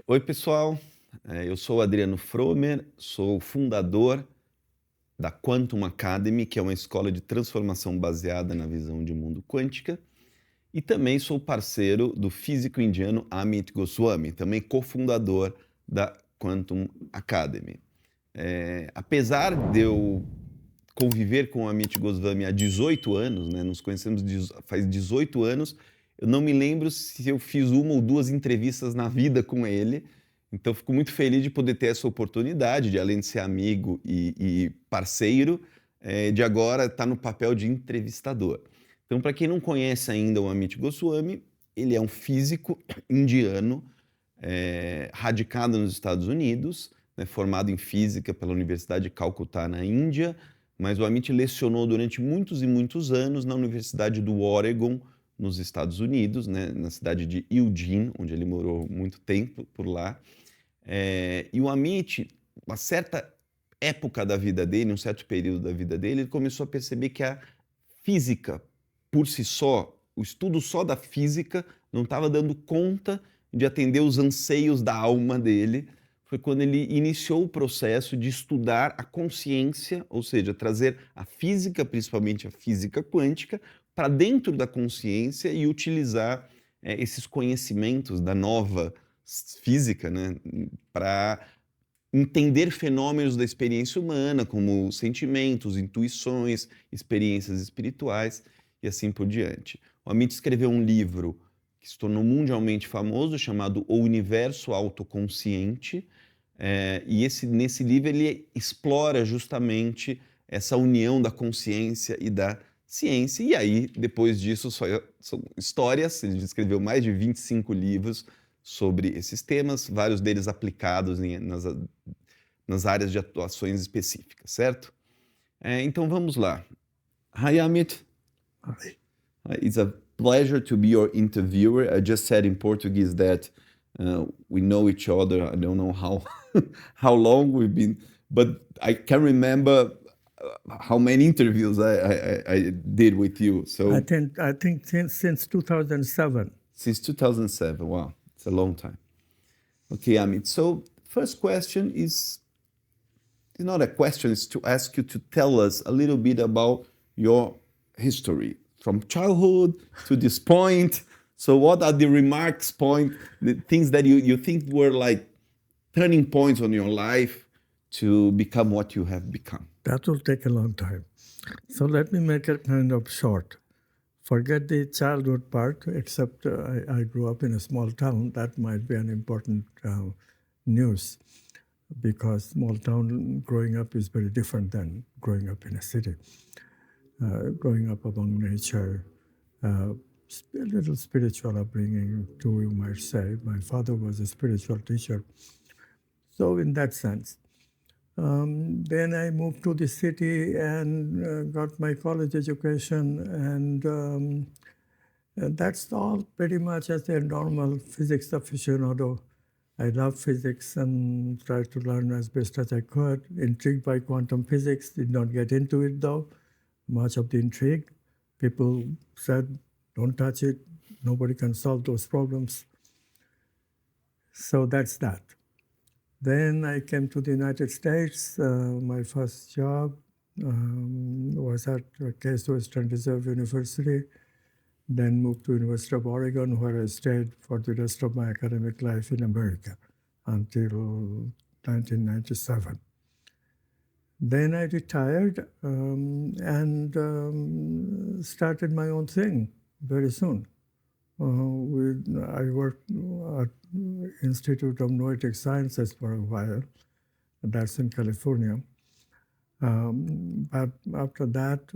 Oi, pessoal. Eu sou o Adriano Fromer, sou fundador da Quantum Academy, que é uma escola de transformação baseada na visão de mundo quântica, e também sou parceiro do físico indiano Amit Goswami, também cofundador da Quantum Academy. Apesar de eu conviver com o Amit Goswami há 18 anos, né, nos conhecemos faz 18 anos, eu não me lembro se eu fiz uma ou duas entrevistas na vida com ele, então fico muito feliz de poder ter essa oportunidade, de além de ser amigo e parceiro, de agora estar no papel de entrevistador. Então, para quem não conhece ainda o Amit Goswami, ele é um físico indiano, radicado nos Estados Unidos, né, formado em física pela Universidade de Calcutá, na Índia, mas o Amit lecionou durante muitos e muitos anos na Universidade do Oregon, nos Estados Unidos, né, na cidade de Eugene, onde ele morou muito tempo por lá. E o Amit, uma certa época da vida dele, um certo período da vida dele, ele começou a perceber que a física, por si só, o estudo só da física, não estava dando conta de atender os anseios da alma dele. Foi quando ele iniciou o processo de estudar a consciência, ou seja, trazer a física, principalmente a física quântica, para dentro da consciência e utilizar esses conhecimentos da nova física, né, para entender fenômenos da experiência humana, como sentimentos, intuições, experiências espirituais e assim por diante. O Amit escreveu um livro que se tornou mundialmente famoso, chamado O Universo Autoconsciente, e nesse livro ele explora justamente essa união da consciência e da ciência, e aí, depois disso, são histórias. Ele escreveu mais de 25 livros sobre esses temas, vários deles aplicados nas áreas de atuações específicas, certo? Então vamos lá. Hi, Amit. Hi. It's a pleasure to be your interviewer. I just said in Portuguese that we know each other. I don't know how long we've been, but I can remember how many interviews I did with you. So I think since 2007. Since 2007. Wow, it's a long time. Okay, Amit. So first question is not a question, it's to ask you to tell us a little bit about your history from childhood to this point. So what are the the things that you think were like turning points on your life to become what you have become? That will take a long time. So let me make it kind of short. Forget the childhood part, except I grew up in a small town. That might be an important news, because small town growing up is very different than growing up in a city. Growing up among nature, a little spiritual upbringing too, you might say. My father was a spiritual teacher. So in that sense. Then I moved to the city and got my college education, and that's all pretty much as a normal physics aficionado. I love physics and tried to learn as best as I could. Intrigued by quantum physics, did not get into it though. Much of the intrigue. People said, don't touch it, nobody can solve those problems. So that's that. Then I came to the United States. My first job was at Case Western Reserve University. Then moved to University of Oregon, where I stayed for the rest of my academic life in America until 1997. Then I retired and started my own thing very soon. I worked at Institute of Noetic Sciences for a while. That's in California. But after that,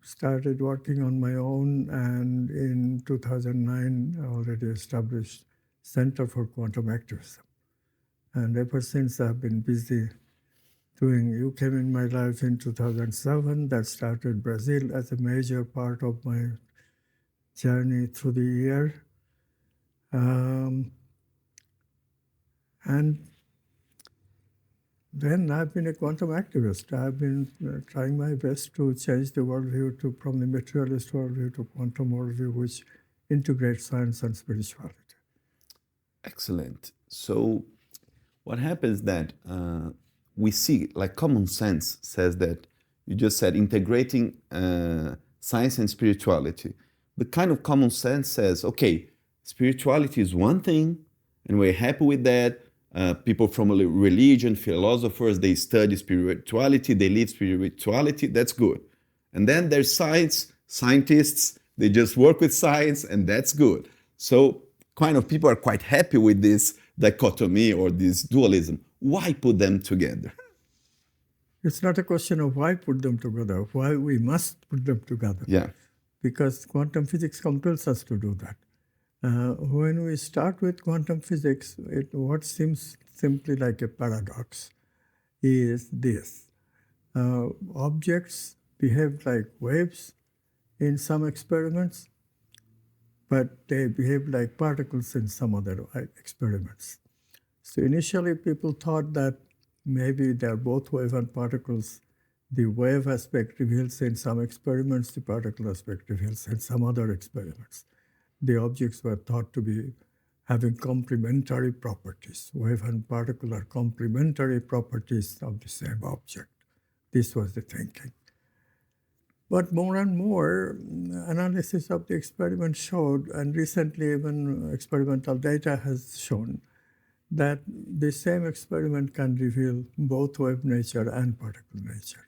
started working on my own, and in 2009, I already established Center for Quantum Activism. And ever since, I've been busy doing. You came in my life in 2007. That started Brazil as a major part of my journey through the year. And then I've been a quantum activist. I've been trying my best to change the worldview from the materialist worldview to quantum worldview, which integrates science and spirituality. Excellent. So what happens that we see, like common sense says that, you just said integrating science and spirituality. But kind of common sense says, okay, spirituality is one thing, and we're happy with that. People from religion, philosophers, they study spirituality, they live spirituality, that's good. And then there's science, scientists, they just work with science, and that's good. So kind of people are quite happy with this dichotomy or this dualism. Why put them together? It's not a question of why put them together, why we must put them together. Yeah. Because quantum physics compels us to do that. When we start with quantum physics, what seems simply like a paradox is this. Objects behave like waves in some experiments, but they behave like particles in some other experiments. So initially people thought that maybe they're both wave and particles. The wave aspect reveals in some experiments, the particle aspect reveals in some other experiments. The objects were thought to be having complementary properties. Wave and particle are complementary properties of the same object. This was the thinking. But more and more analysis of the experiment showed, and recently even experimental data has shown, that the same experiment can reveal both wave nature and particle nature.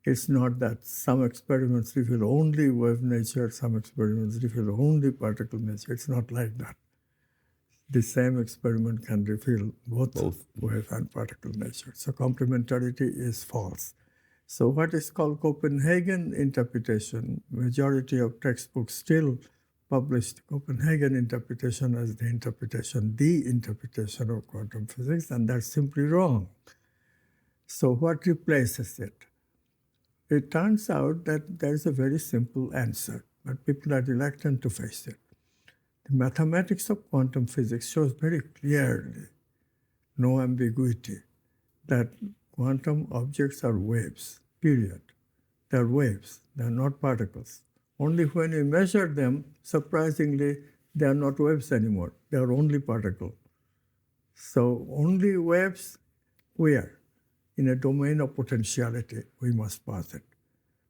It's not that some experiments reveal only wave nature, some experiments reveal only particle nature. It's not like that. The same experiment can reveal both wave and particle nature. So complementarity is false. So what is called Copenhagen interpretation, majority of textbooks still published Copenhagen interpretation as the interpretation of quantum physics, and that's simply wrong. So what replaces it? It turns out that there's a very simple answer, but people are reluctant to face it. The mathematics of quantum physics shows very clearly, no ambiguity, that quantum objects are waves, period. They're waves, they're not particles. Only when we measure them, surprisingly, they are not waves anymore. They are only particles. So only waves where? In a domain of potentiality, we must pass it.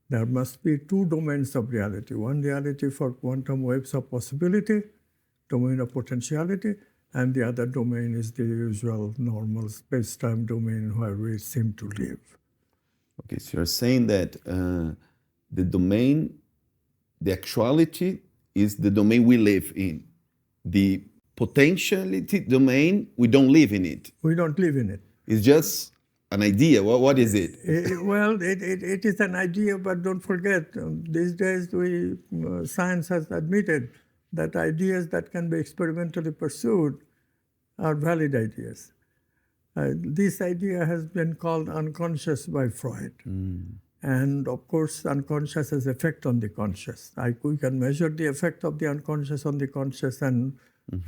There must be two domains of reality. One reality for quantum waves of possibility, domain of potentiality, and the other domain is the usual normal space-time domain where we seem to live. Okay, so you're saying that the domain, the actuality is the domain we live in. The potentiality domain, we don't live in it. We don't live in it. It's just an idea. What is it? It is an idea, but don't forget, these days science has admitted that ideas that can be experimentally pursued are valid ideas. This idea has been called unconscious by Freud. And of course, unconscious has effect on the conscious. We can measure the effect of the unconscious on the conscious and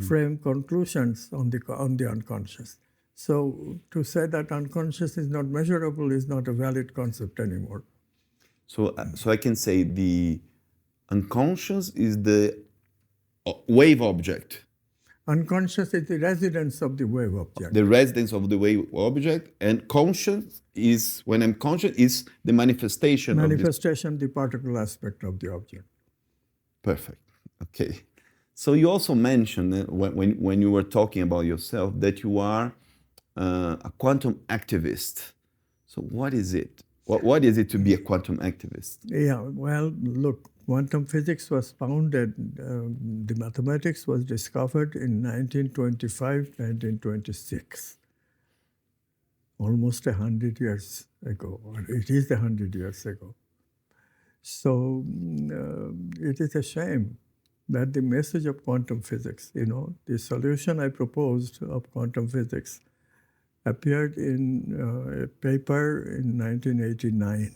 frame conclusions on the unconscious. So to say that unconscious is not measurable is not a valid concept anymore. So I can say the unconscious is the wave object. Unconscious is the residence of the wave object. The residence of the wave object, and conscious is, when I'm conscious, is the manifestation. The particle aspect of the object. Perfect. Okay. So you also mentioned when you were talking about yourself that you are a quantum activist. So what is it? What is it to be a quantum activist? Yeah, well, look, quantum physics was founded, the mathematics was discovered in 1925, 1926. Almost 100 years ago, or it is 100 years ago. So it is a shame that the message of quantum physics, the solution I proposed of quantum physics appeared in a paper in 1989,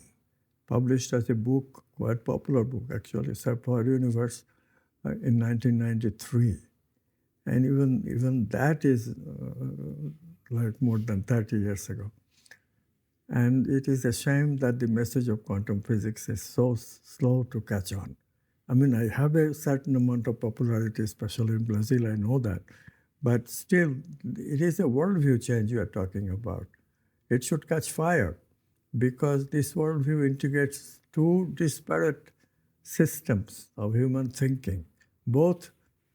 published as a book, quite popular book actually, Circular Universe, in 1993. And even that is like more than 30 years ago. And it is a shame that the message of quantum physics is so slow to catch on. I mean, I have a certain amount of popularity, especially in Brazil, I know that. But still, it is a worldview change you are talking about. It should catch fire because this worldview integrates two disparate systems of human thinking, both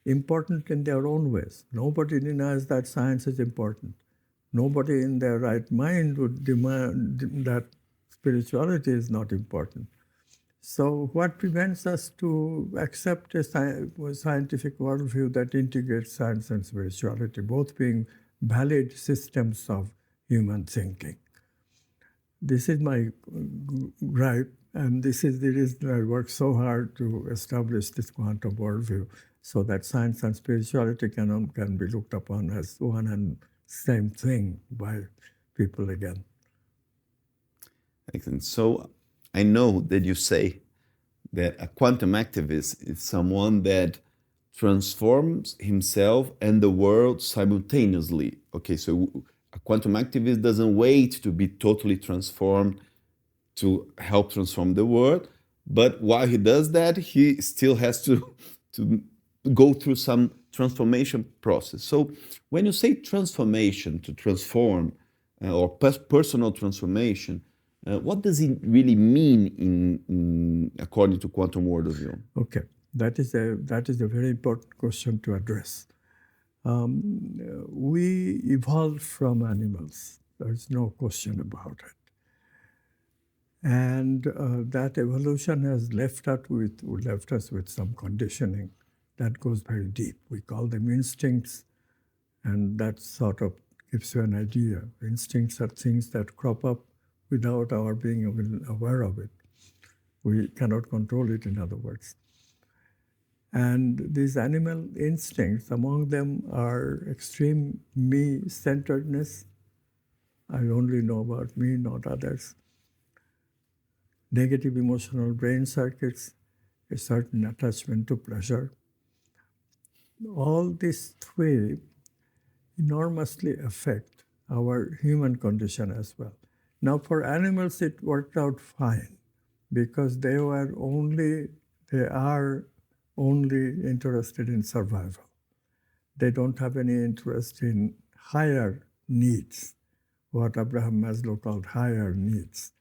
important in their own ways. Nobody denies that science is important. Nobody in their right mind would demand that spirituality is not important. So what prevents us to accept a scientific worldview that integrates science and spirituality, both being valid systems of human thinking? This is my gripe, and this is the reason I work so hard to establish this quantum worldview, so that science and spirituality can be looked upon as one and same thing by people again. Excellent. So I know that you say that a quantum activist is someone that transforms himself and the world simultaneously. Okay, so a quantum activist doesn't wait to be totally transformed to help transform the world, but while he does that, he still has to go through some transformation process. So when you say transformation, to transform, or personal transformation, what does it really mean according to quantum worldview? Okay, that is a very important question to address. We evolved from animals. There's no question about it. And that evolution has left us with some conditioning that goes very deep. We call them instincts, and that sort of gives you an idea. Instincts are things that crop up without our being aware of it. We cannot control it, in other words. And these animal instincts, among them are extreme me-centeredness. I only know about me, not others. Negative emotional brain circuits, a certain attachment to pleasure. All these three enormously affect our human condition as well. Now, for animals, it worked out fine because they are only interested in survival. They don't have any interest in higher needs, what Abraham Maslow called higher needs.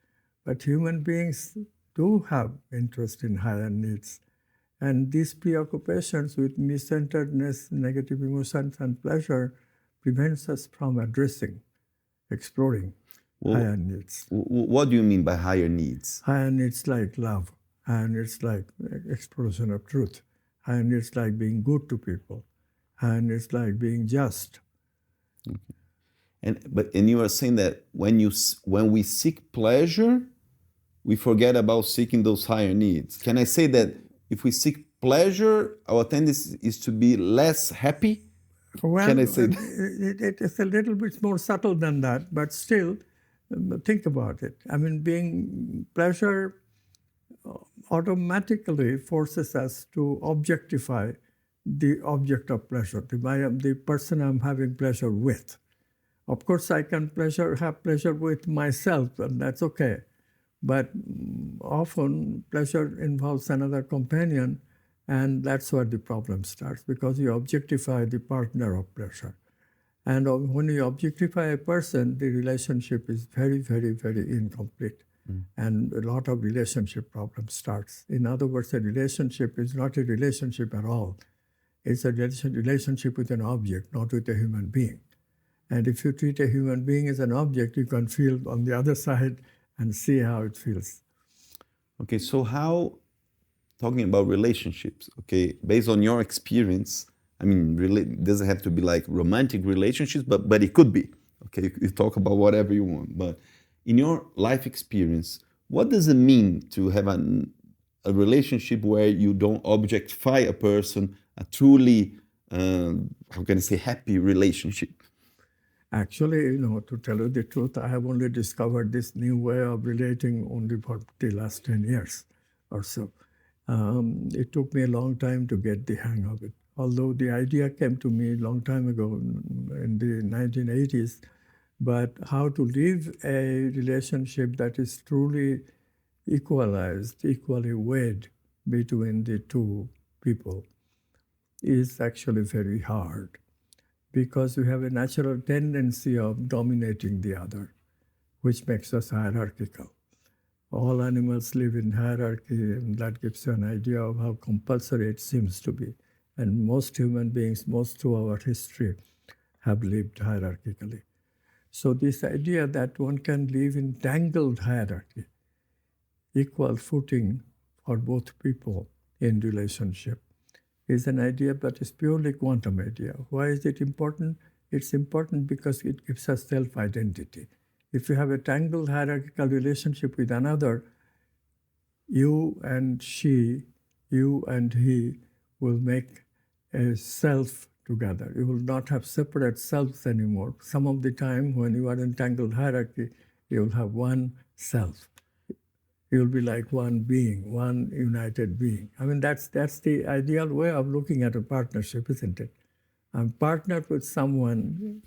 But human beings do have interest in higher needs. And these preoccupations with me-centeredness, negative emotions, and pleasure prevents us from exploring higher needs. What do you mean by higher needs? Higher needs like love, higher needs like exploration of truth, higher needs like being good to people, higher needs like being just. Okay. And you are saying that when we seek pleasure, we forget about seeking those higher needs. Can I say that if we seek pleasure, our tendency is to be less happy? Well, Can I say that? It is a little bit more subtle than that, but still, think about it. I mean, pleasure automatically forces us to objectify the object of pleasure, the person I'm having pleasure with. Of course, I can have pleasure with myself, and that's okay. But often, pleasure involves another companion, and that's where the problem starts, because you objectify the partner of pleasure. And when you objectify a person, the relationship is very, very, very incomplete. And a lot of relationship problems starts. In other words, a relationship is not a relationship at all. It's a relationship with an object, not with a human being. And if you treat a human being as an object, you can feel on the other side and see how it feels. Okay, so talking about relationships, okay, based on your experience, I mean, it doesn't have to be like romantic relationships, but it could be. Okay, you talk about whatever you want. But in your life experience, what does it mean to have a relationship where you don't objectify a person, a truly, how can I say, happy relationship? Actually, to tell you the truth, I have only discovered this new way of relating only for the last 10 years or so. It took me a long time to get the hang of it. Although the idea came to me a long time ago in the 1980s, but how to live a relationship that is truly equalized, equally weighed between the two people is actually very hard. because we have a natural tendency of dominating the other, which makes us hierarchical. All animals live in hierarchy, and that gives you an idea of how compulsory it seems to be. And most human beings, most through our history, have lived hierarchically. So this idea that one can live in tangled hierarchy, equal footing for both people in relationship, is an idea that is purely quantum idea. Why is it important? It's important because it gives us self-identity. If you have a tangled hierarchical relationship with another, you and she, you and he will make a self together. You will not have separate selves anymore. Some of the time when you are in tangled hierarchy, you will have one self. You'll be like one being, one united being. I mean, that's the ideal way of looking at a partnership, isn't it? I'm partnered with someone.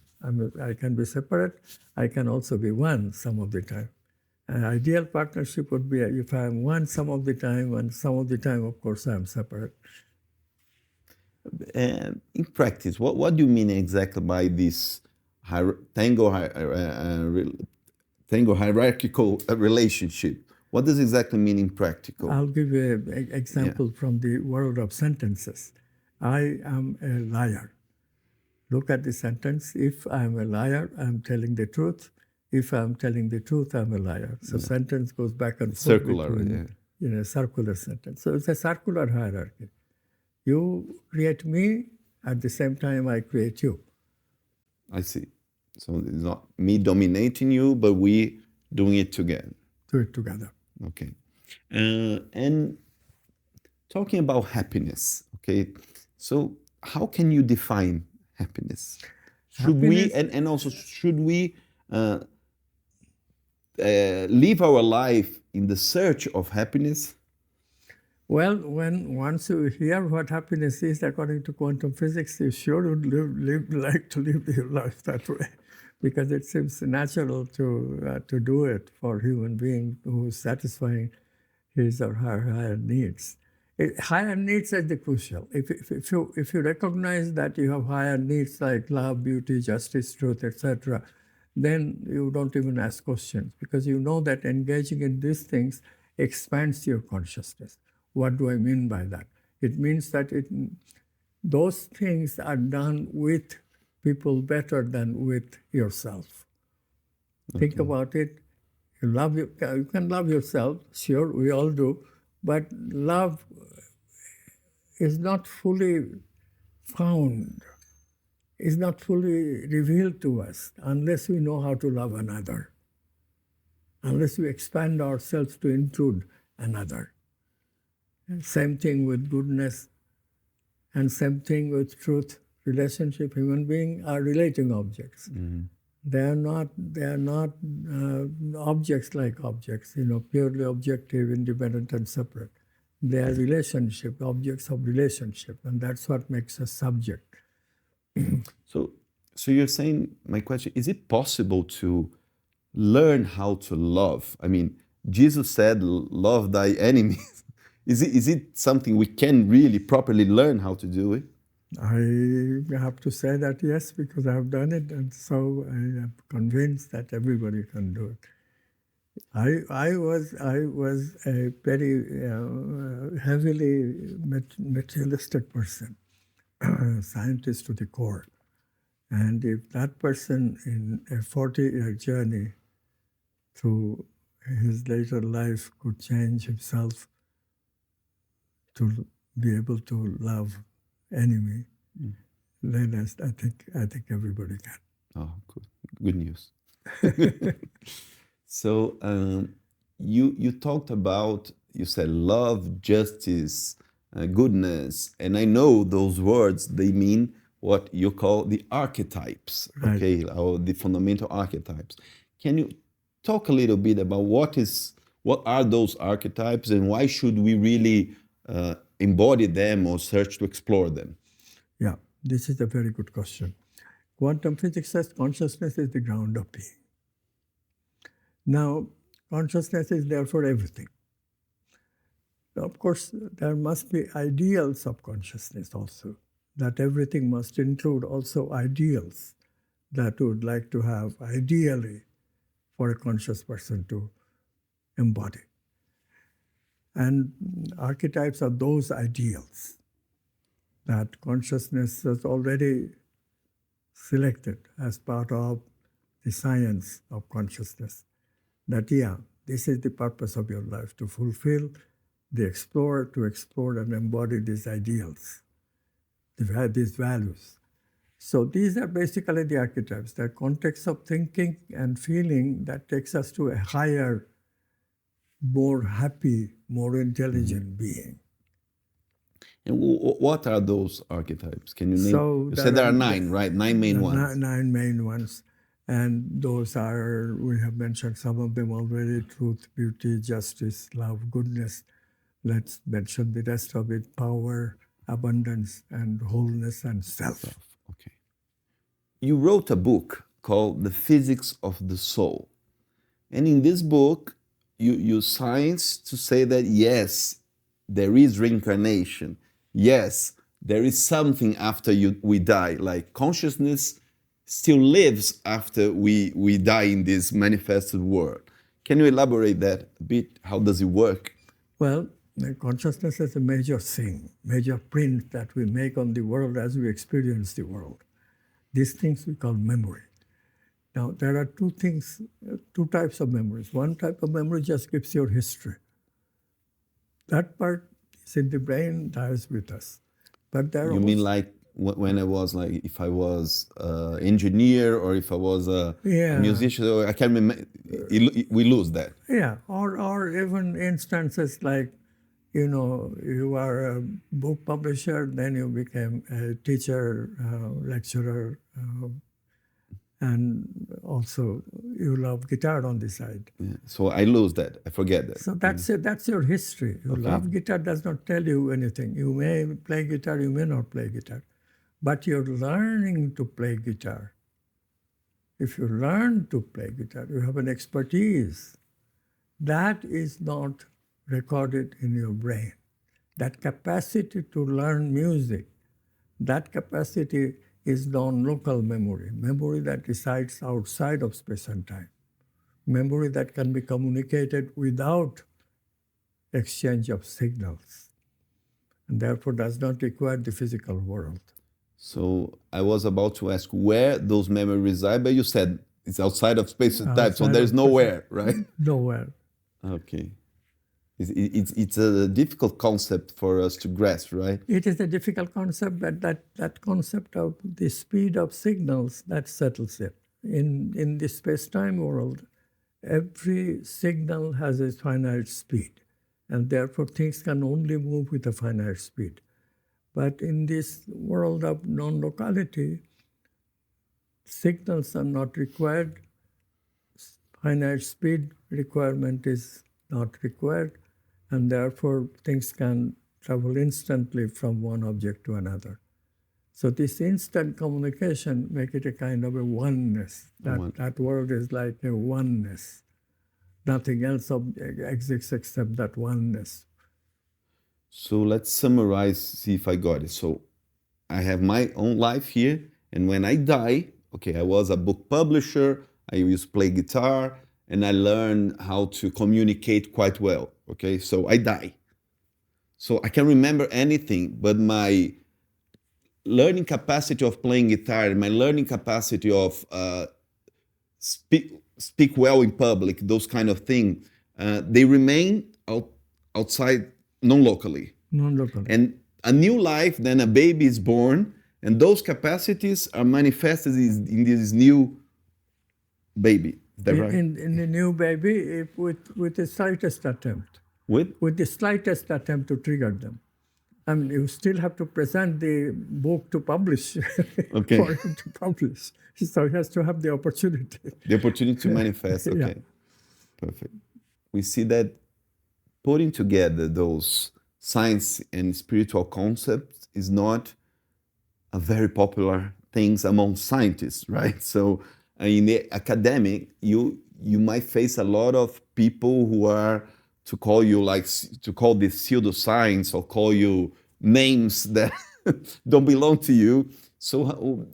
I can be separate. I can also be one some of the time. An ideal partnership would be if I'm one some of the time, and some of the time, of course, I'm separate. In practice, what do you mean exactly by this tango hierarchical relationship? What does exactly mean in practical? I'll give you an example from the world of sentences. I am a liar. Look at the sentence. If I'm a liar, I'm telling the truth. If I'm telling the truth, I'm a liar. So sentence goes back and forth. Circular, In a circular sentence. So it's a circular hierarchy. You create me, at the same time I create you. I see. So it's not me dominating you, but we doing it together. Do it together. Okay. And talking about happiness, okay, so how can you define happiness? Should we, and also should we live our life in the search of happiness? Well, once you hear what happiness is according to quantum physics, you sure would like to live your life that way, because it seems natural to do it for a human being who is satisfying his or her higher needs. Higher needs are the crucial. If you recognize that you have higher needs like love, beauty, justice, truth, etc., then you don't even ask questions, because you know that engaging in these things expands your consciousness. What do I mean by that? It means that those things are done with people better than with yourself. Okay. Think about it. You can love yourself, sure, we all do, but love is not fully found, is not fully revealed to us unless we know how to love another, unless we expand ourselves to include another. Same thing with goodness, and same thing with truth. Relationship, human beings are relating objects. Mm-hmm. They are not objects like objects, purely objective, independent, and separate. They are relationship, objects of relationship, and that's what makes us subject. So you're saying, my question, is it possible to learn how to love? I mean, Jesus said, love thy enemies. Is it something we can really properly learn how to do it? I have to say that yes, because I have done it, and so I am convinced that everybody can do it. I was a very heavily materialistic person, scientist to the core, and if that person in a 40-year journey through his later life could change himself to be able to love enemy, then I think everybody can. Oh, good news. So you talked about, you said love, justice, goodness, and I know those words, they mean what you call the archetypes, okay, right, or the fundamental archetypes. Can you talk a little bit about what are those archetypes, and why should we really embody them or search to explore them? Yeah, this is a very good question. Quantum physics says consciousness is the ground of being. Now, consciousness is there for everything. Of course, there must be ideals of consciousness also. that everything must include also ideals that we would like to have, ideally, for a conscious person to embody. And archetypes are those ideals that consciousness has already selected as part of the science of consciousness. That, this is the purpose of your life, to fulfill the explorer, to explore and embody these ideals, these values. So these are basically the archetypes, the context of thinking and feeling that takes us to a higher, more happy, more intelligent being. And what are those archetypes? Can you name? So you said there are 9, right? 9 main ones. 9 main ones. And those are, we have mentioned some of them already: truth, beauty, justice, love, goodness. Let's mention the rest of it: power, abundance, and wholeness and self. Okay. You wrote a book called The Physics of the Soul. And in this book, you use science to say that, yes, there is reincarnation. Yes, there is something after we die, like consciousness still lives after we die in this manifested world. Can you elaborate that a bit? How does it work? Well, consciousness is a major thing, major print that we make on the world as we experience the world. These things we call memory. Now, there are two types of memories. One type of memory just gives your history. That part is in the brain, dies with us. But there you mean like when I was like, if I was an engineer or if I was a musician, or I can't remember, we lose that. Yeah, or even instances like, you are a book publisher, then you became a teacher, lecturer, and also you love guitar on the side. Yeah. So I lose that, I forget that. So that's your history. You love guitar does not tell you anything. You may play guitar, you may not play guitar. But you're learning to play guitar. If you learn to play guitar, you have an expertise. That is not recorded in your brain. That capacity to learn music, that capacity is non-local memory, memory that resides outside of space and time, memory that can be communicated without exchange of signals, and therefore does not require the physical world. So I was about to ask where those memories reside, but you said it's outside of space and time, so there's nowhere, right? Nowhere. Okay. It's a difficult concept for us to grasp, right? It is a difficult concept, but that concept of the speed of signals, that settles it. In the space-time world, every signal has a finite speed, and therefore things can only move with a finite speed. But in this world of non-locality, signals are not required, finite speed requirement is not required, and therefore things can travel instantly from one object to another. So this instant communication make it a kind of a oneness. That world is like a oneness. Nothing else exists except that oneness. So let's summarize, see if I got it. So I have my own life here, and when I die, I was a book publisher, I used to play guitar, and I learned how to communicate quite well, So I die. So I can't remember anything, but my learning capacity of playing guitar, my learning capacity of speak well in public, those kind of things, they remain outside non-locally. Non-locally. And a new life, then a baby is born, and those capacities are manifested in this new baby. Is that right? In the new baby, with the slightest attempt. With the slightest attempt to trigger them. I mean, you still have to present the book to publish, for him to publish. So he has to have the opportunity. The opportunity to manifest, Yeah. Perfect. We see that putting together those science and spiritual concepts is not a very popular thing among scientists, right? So in the academic, you might face a lot of people who are to call this pseudoscience or call you names that don't belong to you. So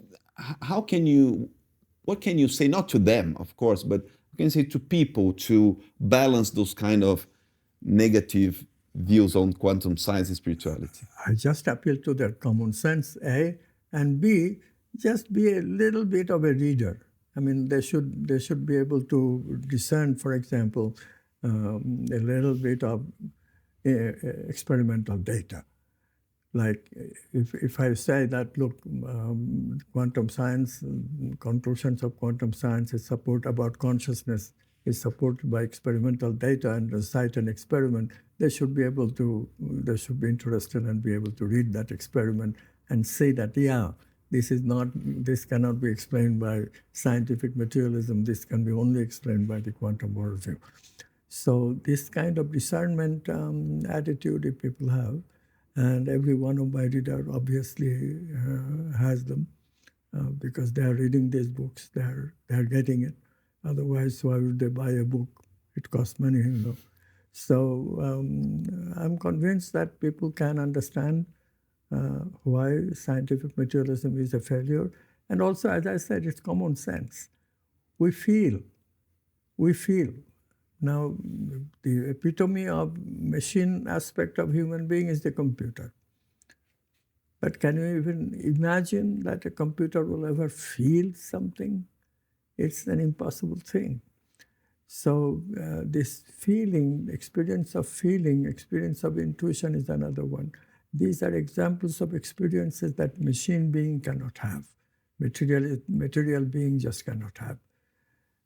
how can you, what can you say, not to them, of course, but what can you say to people to balance those kind of negative views on quantum science and spirituality? I just appeal to their common sense, A, and B, just be a little bit of a reader. I mean, they should be able to discern, for example, a little bit of experimental data. Like if I say that, look, quantum science, conclusions of quantum science is support about consciousness is supported by experimental data, and recite an experiment, they should be interested and be able to read that experiment and say that, yeah, this cannot be explained by scientific materialism, this can be only explained by the quantum worldview. So this kind of discernment attitude, if people have, and every one of my readers obviously has them because they are reading these books, they are getting it. Otherwise, why would they buy a book? It costs money, you know. So I'm convinced that people can understand why scientific materialism is a failure. And also, as I said, it's common sense. We feel. Now, the epitome of machine aspect of human being is the computer. But can you even imagine that a computer will ever feel something? It's an impossible thing. So this feeling, experience of intuition is another one. These are examples of experiences that machine being cannot have. Material being just cannot have.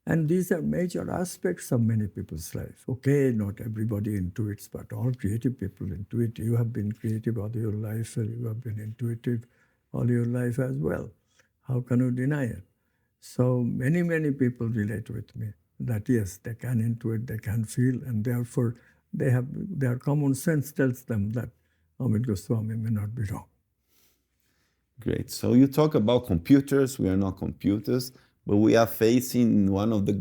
And these are major aspects of many people's life. Okay, not everybody intuits, but all creative people intuit. You have been creative all your life, and you have been intuitive all your life as well. How can you deny it? So many people relate with me that yes, they can intuit, they can feel, and therefore their common sense tells them that Amit Goswami may not be wrong. Great. So you talk about computers. We are not computers, but we are facing one of the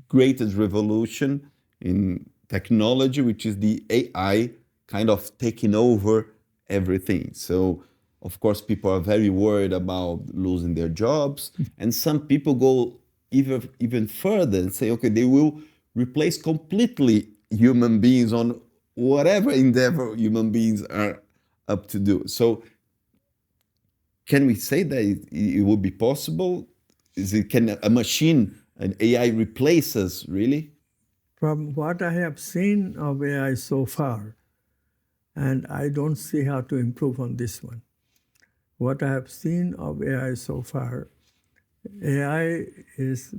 greatest revolution in technology, which is the AI kind of taking over everything. So, of course, people are very worried about losing their jobs, and some people go even further and say, okay, they will replace completely human beings on whatever endeavor human beings are up to do. So, can we say that it would be possible? Can a machine, an AI, replace us, really? From what I have seen of AI so far, and I don't see how to improve on this one. What I have seen of AI so far, AI is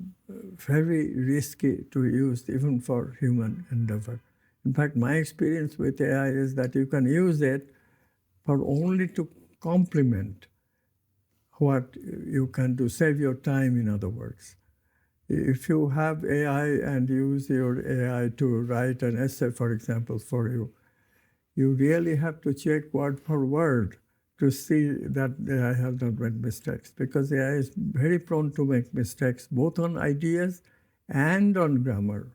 very risky to use even for human endeavor. In fact, my experience with AI is that you can use it for only to complement what you can do, save your time, in other words. If you have AI and use your AI to write an essay, for example, for you, you really have to check word for word to see that AI has not made mistakes, because AI is very prone to make mistakes, both on ideas and on grammar.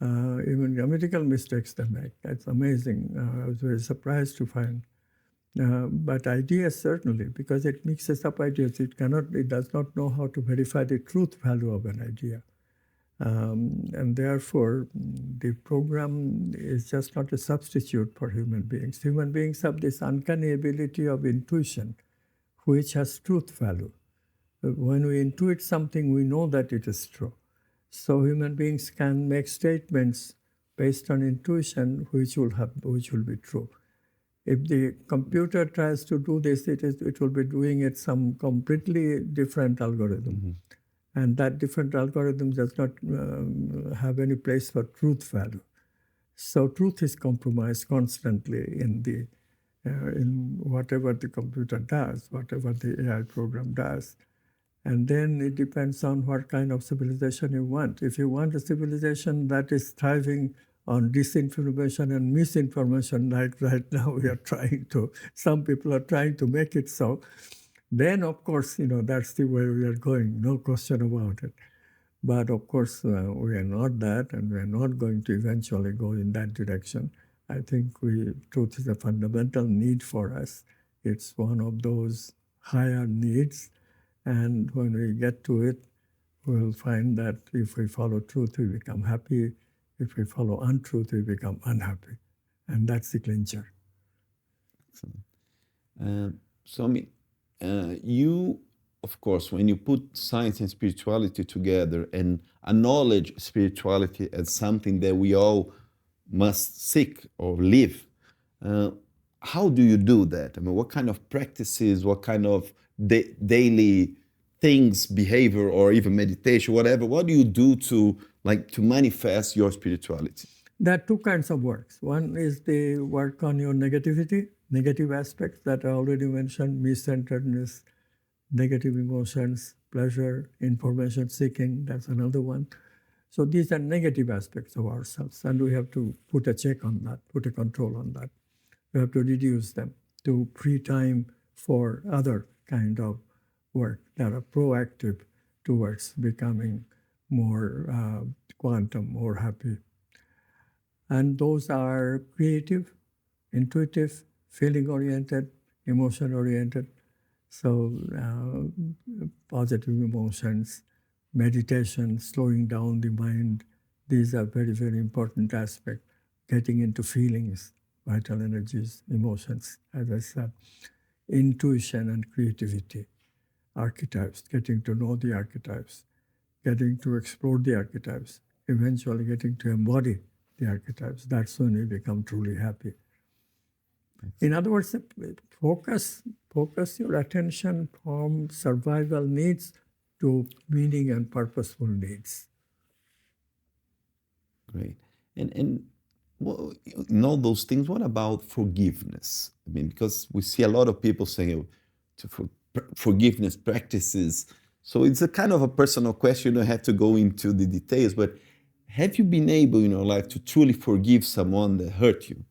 Even grammatical mistakes they make. That's amazing. I was very surprised to find. But ideas certainly, because it mixes up ideas. It does not know how to verify the truth value of an idea. And therefore, the program is just not a substitute for human beings. Human beings have this uncanny ability of intuition, which has truth value. When we intuit something, we know that it is true. So human beings can make statements based on intuition, which will be true. If the computer tries to do this, it will be doing it some completely different algorithm. Mm-hmm. And that different algorithm does not have any place for truth value. So truth is compromised constantly in whatever the computer does, whatever the AI program does. And then it depends on what kind of civilization you want. If you want a civilization that is thriving on disinformation and misinformation, like right now some people are trying to make it so, then of course, that's the way we are going, no question about it. But of course, we are not that, and we are not going to eventually go in that direction. I think truth is a fundamental need for us It's one of those higher needs, and when we get to it, we'll find that if we follow truth, we become happy. If we follow untruth, we become unhappy. And that's the clincher. So, I mean, you, of course, when you put science and spirituality together and acknowledge spirituality as something that we all must seek or live, how do you do that? I mean, what kind of practices, what kind of daily things, behavior, or even meditation, whatever, what do you do to manifest your spirituality? There are two kinds of works. One is the work on your negativity, negative aspects that I already mentioned, me-centeredness, negative emotions, pleasure, information seeking, that's another one. So these are negative aspects of ourselves, and we have to put a check on that, put a control on that. We have to reduce them to free time for other kind of work that are proactive towards becoming more quantum, more happy. And those are creative, intuitive, feeling-oriented, emotion-oriented. So positive emotions, meditation, slowing down the mind, these are very, very important aspects. Getting into feelings, vital energies, emotions, as I said. Intuition and creativity, archetypes, getting to know the archetypes, getting to explore the archetypes, eventually getting to embody the archetypes. That's when we become truly happy. In other words, focus your attention from survival needs to meaning and purposeful needs. Great. And well, in all those things, what about forgiveness? I mean, because we see a lot of people saying forgiveness practices. So it's a kind of a personal question. You don't have to go into the details, but have you been able in your life to truly forgive someone that hurt you?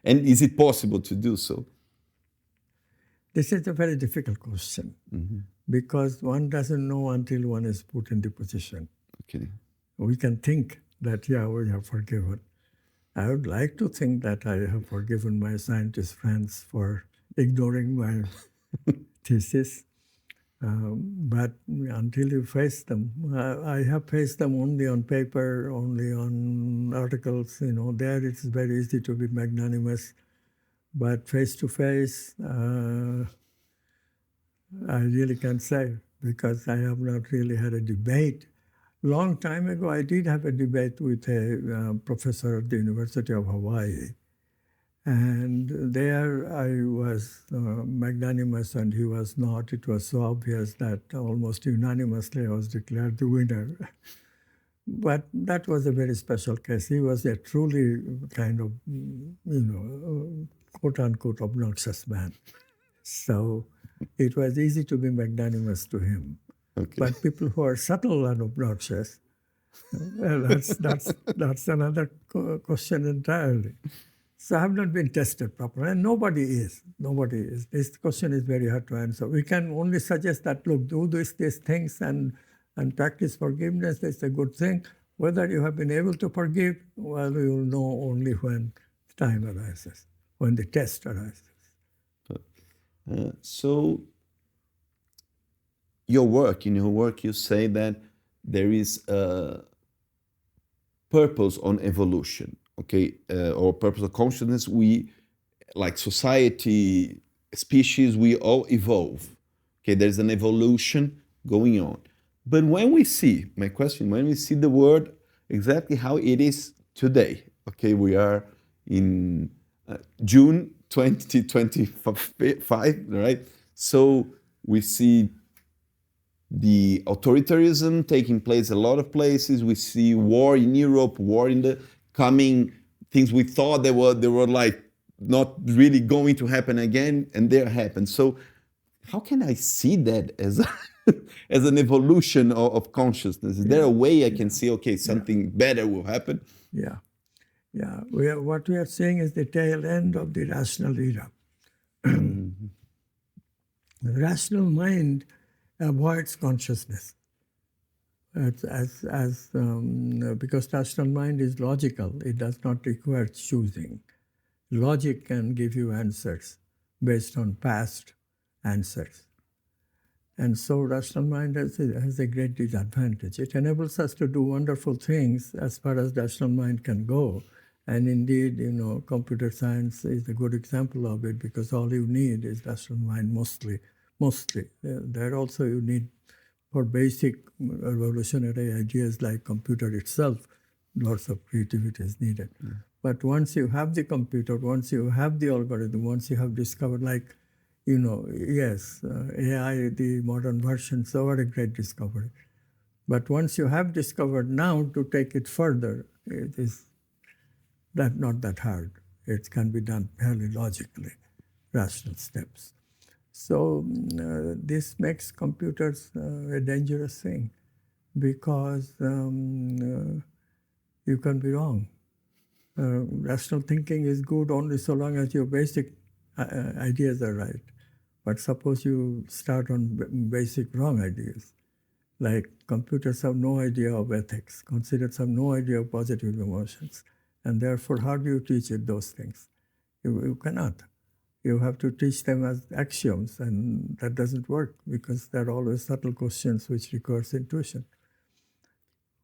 And is it possible to do so? This is a very difficult question because one doesn't know until one is put in the position. Okay. We can think that, yeah, we have forgiven. I would like to think that I have forgiven my scientist friends for ignoring my thesis. But until you face them, I have faced them only on paper, only on articles. There it's very easy to be magnanimous. But face to face, I really can't say because I have not really had a debate. Long time ago, I did have a debate with a professor at the University of Hawaii. And there I was magnanimous and he was not. It was so obvious that almost unanimously I was declared the winner. But that was a very special case. He was a truly kind of, quote-unquote obnoxious man. So it was easy to be magnanimous to him. Okay. But people who are subtle and obnoxious, well, that's another question entirely. So I have not been tested properly, and nobody is. This question is very hard to answer. We can only suggest that, look, do these things and practice forgiveness. It's a good thing. Whether you have been able to forgive, well, you will know only when time arises, when the test arises. So in your work, you say that there is a purpose on evolution. Okay, or purpose of consciousness, we, like society, species, we all evolve. Okay, there's an evolution going on. But when we see the world exactly how it is today, okay, we are in June 2025, right? So we see the authoritarianism taking place a lot of places. We see war in Europe, war in the coming, things we thought they were like not really going to happen again, and they happen. So how can I see that as as an evolution of consciousness? Is there a way I can see, okay, something better will happen? Yeah. What we are seeing is the tail end of the rational era. The rational mind avoids consciousness. Because rational mind is logical, it does not require choosing. Logic can give you answers. based on past answers. And so rational mind has a great disadvantage. It enables us to do wonderful things as far as rational mind can go. And indeed, computer science is a good example of it, because all you need is rational mind mostly. There also you need, for basic revolutionary ideas like computer itself, lots of creativity is needed. Mm. But once you have the computer, once you have the algorithm, once you have discovered, like, AI, the modern versions are a great discovery. But once you have discovered, now to take it further, it is not that hard. It can be done fairly logically, rational steps. So this makes computers a dangerous thing, because you can be wrong. Rational thinking is good only so long as your basic ideas are right. But suppose you start on basic wrong ideas, like computers have no idea of ethics, computers have no idea of positive emotions, and therefore how do you teach it those things? You cannot. You have to teach them as axioms, and that doesn't work, because there are always subtle questions which requires intuition.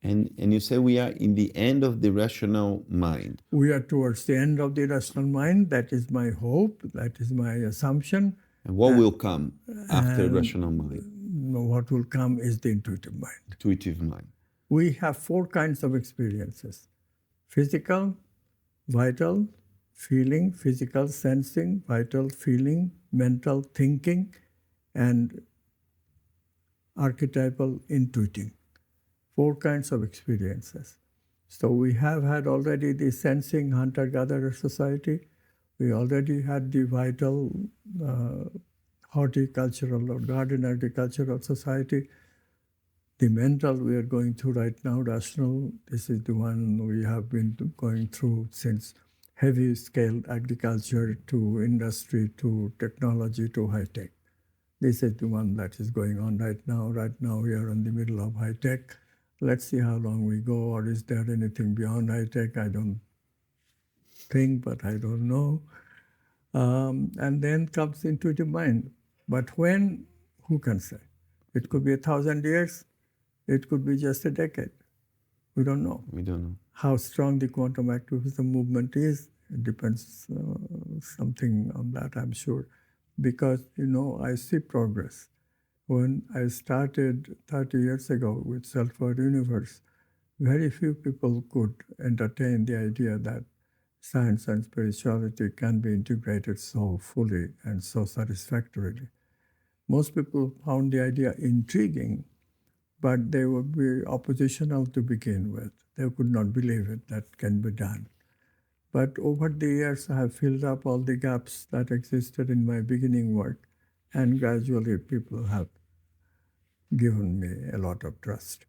And you say we are in the end of the rational mind. We are towards the end of the rational mind. That is my hope. That is my assumption. And what will come after rational mind? What will come is the intuitive mind. Intuitive mind. We have 4 kinds of experiences: physical, vital, feeling, physical, sensing, vital, feeling, mental, thinking, and archetypal, intuiting. 4 kinds of experiences. So we have had already the sensing hunter-gatherer society. We already had the vital horticultural or garden agricultural society. The mental we are going through right now, rational, this is the one we have been going through since heavy-scale agriculture to industry to technology to high-tech. This is the one that is going on right now. Right now we are in the middle of high-tech. Let's see how long we go, or is there anything beyond high-tech? I don't think, but I don't know. And then comes intuitive mind. But when, who can say? It could be 1,000 years. It could be just a decade. We don't know. We don't know. How strong the quantum activism movement is, it depends something on that, I'm sure. Because, I see progress. When I started 30 years ago with Self-Aware Universe, very few people could entertain the idea that science and spirituality can be integrated so fully and so satisfactorily. Most people found the idea intriguing, but they would be oppositional to begin with. They could not believe it, that can be done. But over the years, I have filled up all the gaps that existed in my beginning work, and gradually people have given me a lot of trust.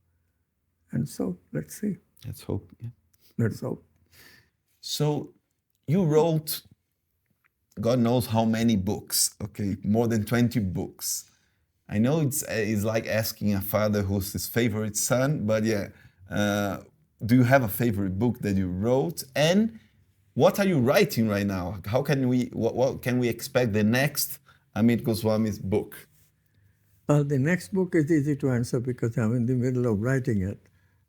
And so, let's see. Let's hope. Yeah. Let's hope. So, you wrote, God knows how many books, okay, more than 20 books. I know it's like asking a father who's his favorite son, but yeah, do you have a favorite book that you wrote? And what are you writing right now? How can what can we expect the next Amit Goswami's book? The next book is easy to answer because I'm in the middle of writing it.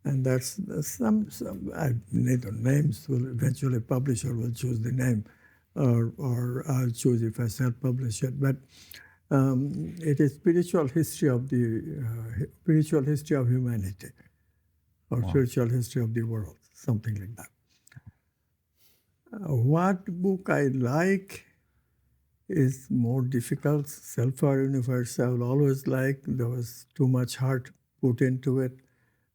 And that's some names will eventually publisher will choose the name, or I'll choose if I self-publish it. But it is spiritual history of humanity, or wow. Spiritual history of the world, something like that. What book I like is more difficult. Self-Aware Universe I will always like. There was too much heart put into it.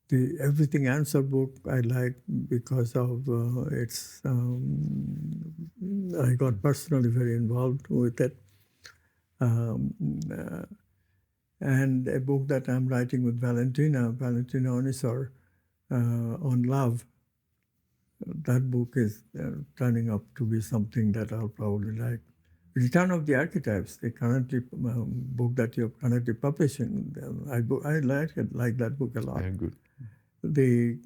The Everything Answer book I like because of its. I got personally very involved with it. And a book that I'm writing with Valentina Onisor, on love. That book is turning up to be something that I'll probably like. Return of the Archetypes, the currently book that you're currently publishing, I like that book a lot. Very good. The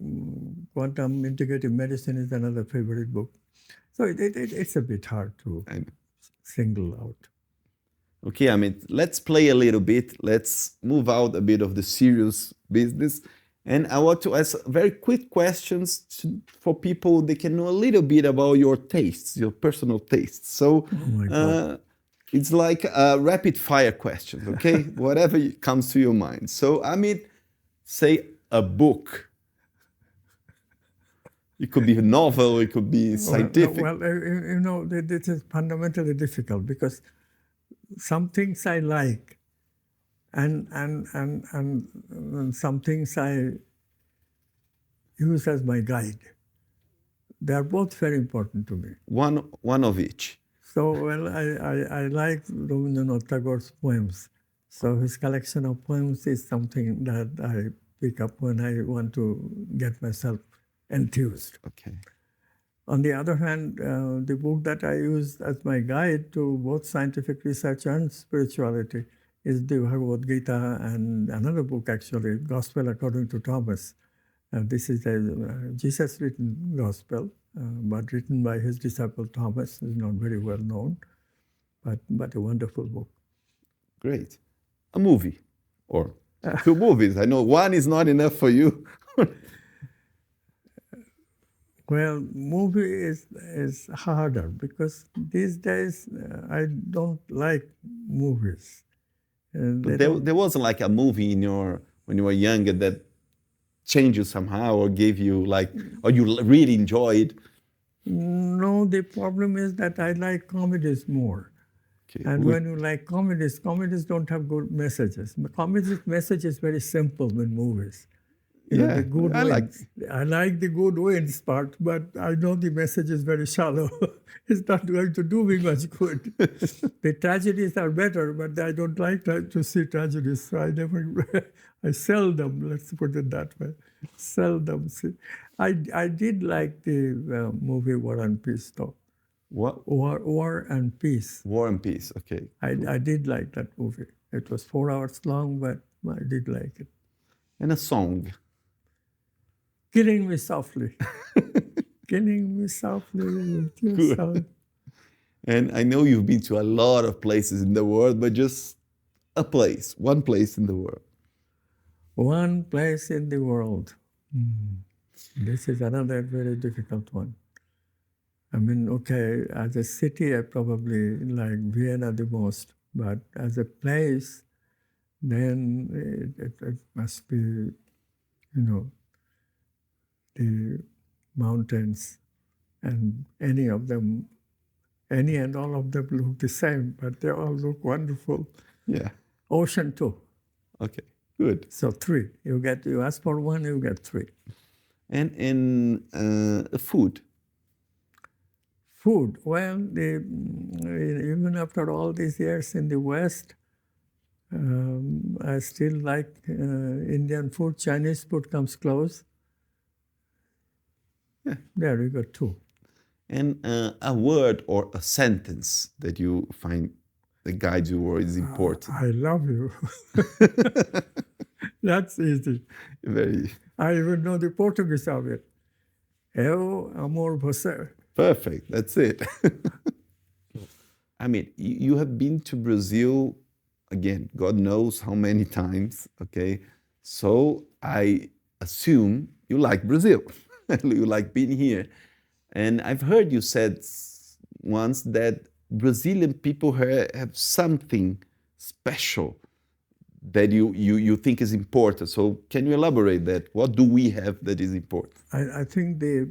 Quantum Integrative Medicine is another favorite book. So it's a bit hard to single out. Okay, Amit, let's play a little bit. Let's move out a bit of the serious business. And I want to ask very quick questions for people they can know a little bit about your tastes, your personal tastes. So my God. it's like rapid fire questions, okay? Whatever comes to your mind. So Amit, say a book. It could be a novel, it could be scientific. Well, this is fundamentally difficult because some things I like and some things I use as my guide. They are both very important to me. One of each. So, well, I like Rabindranath Tagore's poems. So his collection of poems is something that I pick up when I want to get myself enthused. Okay. On the other hand, the book that I use as my guide to both scientific research and spirituality is the Bhagavad Gita, and another book actually, Gospel According to Thomas. This is a Jesus written gospel, but written by his disciple Thomas. Is not very well known, but a wonderful book. Great. A movie or 2 movies. I know one is not enough for you. Well, movie is harder because these days I don't like movies. But there wasn't like a movie when you were younger that changed you somehow or gave you or you really enjoyed? No, the problem is that I like comedies more. Okay. And when you like comedies don't have good messages. Comedies message is very simple in movies. The good winds. I like the good winds part, but I know the message is very shallow. It's not going to do me much good. The tragedies are better, but I don't like to see tragedies, so I seldom, let's put it that way, seldom see. I did like the movie War and Peace, though. What? War and Peace. War and Peace, okay. I did like that movie. It was 4 hours long, but I did like it. And a song? Killing Me Softly. Killing Me Softly with your song. And I know you've been to a lot of places in the world, but just one place in the world. One place in the world. This is another very difficult one. I mean, okay, as a city, I probably like Vienna the most, but as a place, then it must be, the mountains, and any and all of them look the same, but they all look wonderful. Yeah. Ocean too. Okay, good. So 3. You ask for 1, you get 3. And food? Food. Well, even after all these years in the West, I still like Indian food. Chinese food comes close. Yeah. There we go, 2. And a word or a sentence that you find that guides you or is important? I love you. That's easy. Very. I even know the Portuguese of it. Eu amo você. Perfect, that's it. I mean, you have been to Brazil, again, God knows how many times, okay? So I assume you like Brazil. You like being here. And I've heard you said once that Brazilian people have something special that you think is important. So can you elaborate that? What do we have that is important? I think the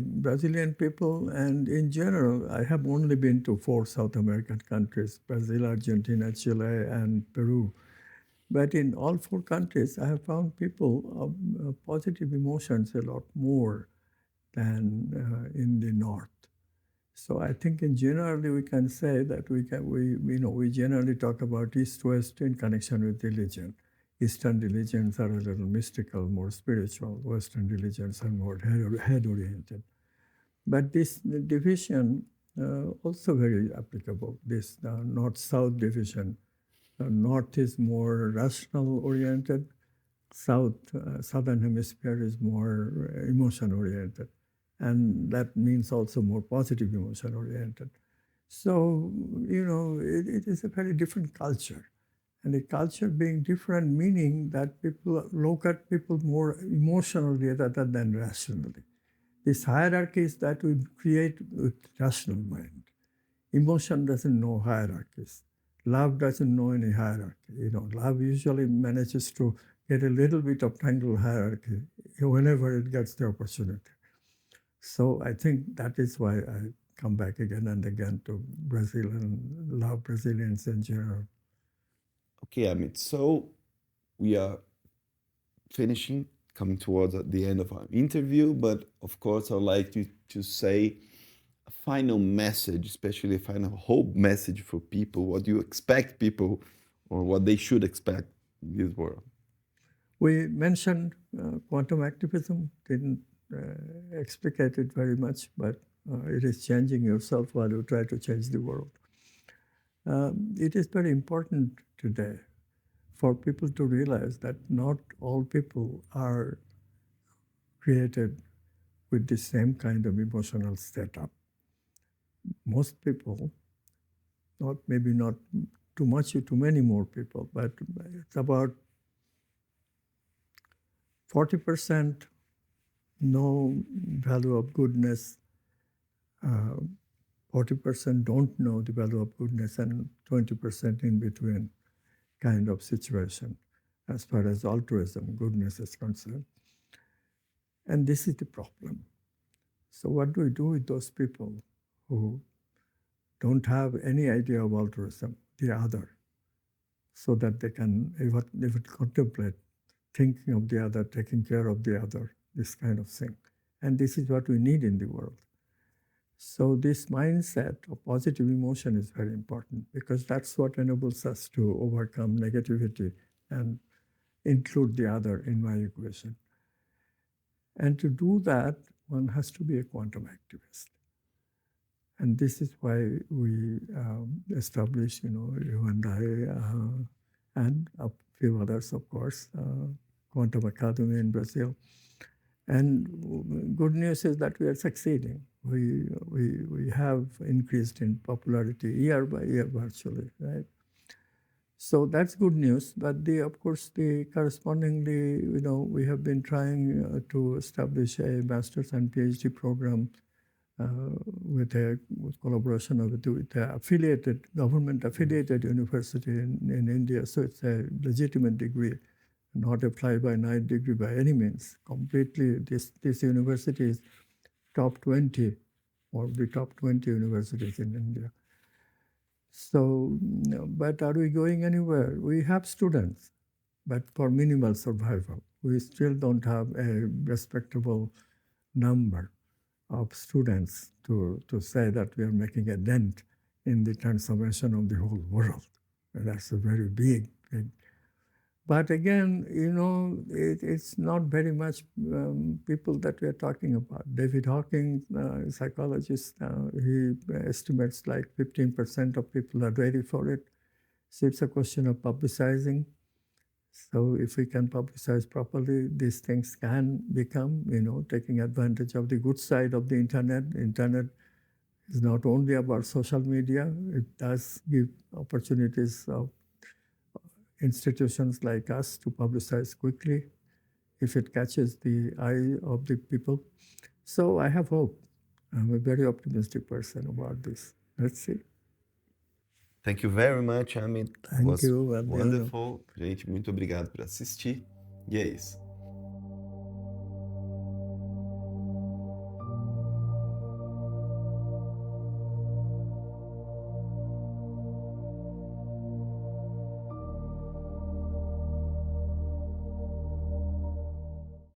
Brazilian people, and in general, I have only been to 4 South American countries, Brazil, Argentina, Chile, and Peru. But in all 4 countries, I have found people of positive emotions a lot more than in the North. So I think in generally we can say that we generally talk about East-West in connection with religion. Eastern religions are a little mystical, more spiritual. Western religions are more head-oriented. But this division also very applicable, this North-South division. North is more rational-oriented. Southern hemisphere is more emotion-oriented. And that means also more positive emotion-oriented. So, it is a very different culture. And the culture being different, meaning that people look at people more emotionally rather than rationally. These hierarchies that we create with rational mind. Emotion doesn't know hierarchies. Love doesn't know any hierarchy. Love usually manages to get a little bit of tangled hierarchy whenever it gets the opportunity. So I think that is why I come back again and again to Brazil and love Brazilians in general. Okay, Amit. So we are coming towards the end of our interview, but of course I'd like you to say a final message, especially a final hope message for people. What do you expect people, or what they should expect in this world? We mentioned quantum activism, didn't explicate it very much, but it is changing yourself while you try to change the world. It is very important today for people to realize that not all people are created with the same kind of emotional setup. Most people, maybe not too much, too many more people, but it's about 40% know value of goodness, 40% don't know the value of goodness, and 20% in between kind of situation as far as altruism, goodness is concerned. And this is the problem. So what do we do with those people who don't have any idea of altruism, the other, so that they can even contemplate thinking of the other, taking care of the other, this kind of thing. And this is what we need in the world. So this mindset of positive emotion is very important, because that's what enables us to overcome negativity and include the other in my equation. And to do that, one has to be a quantum activist. And this is why we established, you and I, and a few others, of course, Quantum Academy in Brazil. And good news is that we are succeeding. We have increased in popularity year by year virtually, right? So that's good news. But of course, correspondingly, we have been trying to establish a master's and PhD program with collaboration with the government-affiliated university in India. So it's a legitimate degree, not a fly-by-night degree by any means. Completely, this university is top 20 or the top 20 universities in India. So, but are we going anywhere? We have students, but for minimal survival. We still don't have a respectable number of students to say that we are making a dent in the transformation of the whole world. And that's a very big thing. But again, it's not very much people that we are talking about. David Hawking, psychologist, he estimates like 15% of people are ready for it. So it's a question of publicizing. So if we can publicize properly, these things can become, taking advantage of the good side of the internet. Internet is not only about social media. It does give opportunities of institutions like us to publicize quickly if it catches the eye of the people. So I have hope. I'm a very optimistic person about this. Let's see. Thank you very much, Amit. Thank you. Wonderful. Gente, muito obrigado por assistir. E é isso.